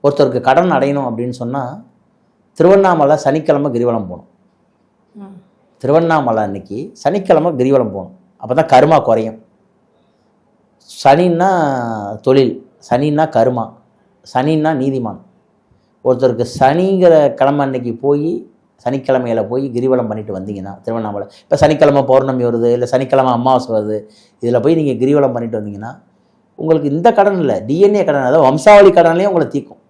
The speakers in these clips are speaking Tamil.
ஒருத்தருக்கு கடன் அடையணும் அப்படின்னு சொன்னால் திருவண்ணாமலை சனிக்கிழமை கிரிவலம் போகணும். திருவண்ணாமலை அன்னைக்கு சனிக்கிழமை கிரிவலம் போகணும். அப்போ தான் கருமா குறையும். சனின்னா தொழில், சனின்னா கருமா, சனின்னா நீதிமான். ஒருத்தருக்கு சனிங்கிற கிழமை அன்னைக்கு போய் சனிக்கிழமையில் போய் கிரிவலம் பண்ணிட்டு வந்தீங்கன்னா திருவண்ணாமலை, இப்போ சனிக்கிழமை பௌர்ணமி வருது, இல்லை சனிக்கிழமை அமாவாசை வருது, இதில் போய் நீங்கள் கிரிவலம் பண்ணிட்டு வந்தீங்கன்னா உங்களுக்கு இந்த கடன் இல்லை, டிஎன்ஏ கடன், அதாவது வம்சாவளி கடன்லேயே உங்களை தீர்க்கும்.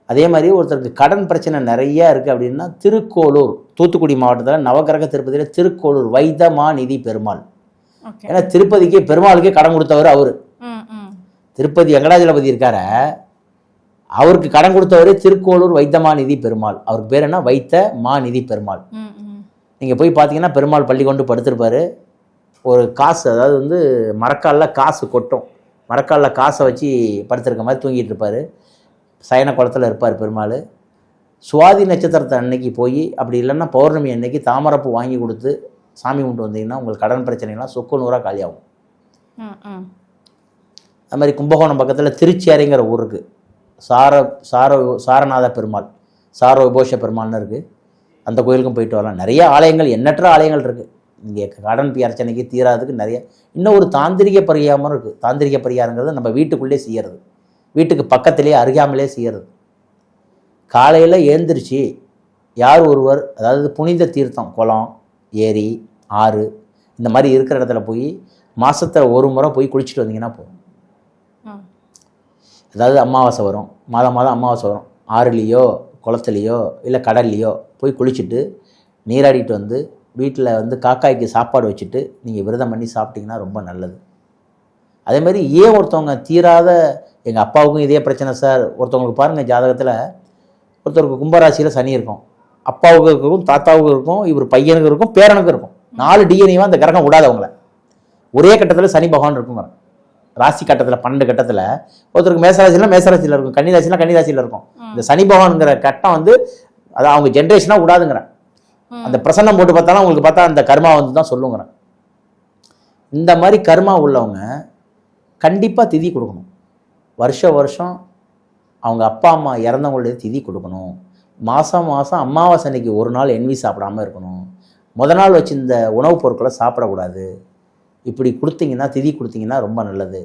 அதே மாதிரி ஒருத்தருக்கு கடன் பிரச்சனை நிறையா இருக்குது அப்படின்னா திருக்கோளூர், தூத்துக்குடி மாவட்டத்தில் நவகிரக திருப்பதியில் திருக்கோளூர் வைத்தமாநிதி பெருமாள். ஏன்னா திருப்பதிக்கு பெருமாளுக்கே கடன் கொடுத்தவர் அவர். திருப்பதி வெங்கடாஜலபதி இருக்கார, அவருக்கு கடன் கொடுத்தவரே திருக்கோளூர் வைத்தமாநிதி பெருமாள். அவருக்கு பேர் என்ன? வைத்த மாநிதி பெருமாள். நீங்கள் போய் பார்த்தீங்கன்னா பெருமாள் பள்ளி கொண்டு படுத்திருப்பார். ஒரு காசு, அதாவது வந்து மரக்காலில் காசு கொட்டும், மரக்காலில் காசை வச்சு படுத்திருக்க மாதிரி தூங்கிட்டு இருப்பார். சயன குளத்தில் இருப்பார் பெருமாள். சுவாதி நட்சத்திரத்தை அன்னைக்கு போய், அப்படி இல்லைன்னா பௌர்ணமி அன்னைக்கு தாமரப்பூ வாங்கி கொடுத்து சாமி கும்பிட்டு வந்தீங்கன்னா உங்களுக்கு கடன் பிரச்சனைலாம் சொக்கு நூறாக காலியாகும். அது மாதிரி கும்பகோணம் பக்கத்தில் திருச்சேரிங்கிற ஊர் இருக்குது. சாரநாத பெருமாள், சார விபோஷ பெருமாள்னு இருக்குது. அந்த கோயிலுக்கும் போயிட்டு வரலாம். நிறைய ஆலயங்கள், எண்ணற்ற ஆலயங்கள் இருக்குது. இங்கே கடன் பிரச்சனைக்கு தீராதுக்கு நிறைய. இன்னும் ஒரு தாந்திரிக பரிகாரமும் இருக்குது. தாந்திரிக பரிகாரங்கிறது நம்ம வீட்டுக்குள்ளே செய்கிறது, வீட்டுக்கு பக்கத்திலே அருகாமலே செய்கிறது. காலையில் ஏந்திரிச்சு யார் ஒருவர், அதாவது புனித தீர்த்தம், குளம், ஏரி, ஆறு இந்த மாதிரி இருக்கிற இடத்துல போய் மாதத்தில் ஒரு முறை போய் குளிச்சுட்டு வந்தீங்கன்னா போதும். அதாவது அமாவாசை வரும், மாதம் அமாவாசை வரும், ஆறுலேயோ குளத்துலேயோ இல்லை கடல்லையோ போய் குளிச்சுட்டு நீராடிட்டு வந்து வீட்டில் வந்து காக்காய்க்கு சாப்பாடு வச்சுட்டு நீங்கள் விரதம் பண்ணி சாப்பிட்டிங்கன்னா ரொம்ப நல்லது. அதேமாதிரி ஏன் ஒருத்தவங்க தீராத, எங்கள் அப்பாவுக்கும் இதே பிரச்சனை சார், ஒருத்தவங்களுக்கு பாருங்கள் ஜாதகத்தில் ஒருத்தருக்கு கும்பராசியில் சனி இருக்கும், அப்பாவுக்கு இருக்கும், தாத்தாவுக்கு இருக்கும், இவர் பையனுக்கு இருக்கும், பேரனுக்கு இருக்கும். 4 டிஎன்ஏவா அந்த கிரகம் விடாதவங்கள ஒரே கட்டத்தில் சனி பகவான் இருக்குங்க. ராசி கட்டத்தில் 12 கட்டத்தில் ஒருத்தருக்கு மேசராசியில் இருக்கும், கன்னிராசியில் இருக்கும். இந்த சனி பகவான்ங்கிற கட்டம் வந்து அது அவங்க ஜென்ரேஷனாக விடாதுங்கிறேன். அந்த பிரசன்னம் போட்டு பார்த்தாலும் உங்களுக்கு பார்த்தா அந்த கர்மா வந்து தான் சொல்லுங்கிறேன். இந்த மாதிரி கர்மா உள்ளவங்க கண்டிப்பாக திதி கொடுக்கணும். வருஷம் அவங்க அப்பா அம்மா இறந்தவங்களுடைய திதி கொடுக்கணும். மாதம் அமாவாசை அன்னைக்கு ஒரு நாள் என்வி சாப்பிடாமல் இருக்கணும். நாள் வச்சு இந்த உணவுப் பொருட்களை சாப்பிடக்கூடாது. இப்படி கொடுத்தீங்கன்னா, திதி கொடுத்தீங்கன்னா ரொம்ப நல்லது.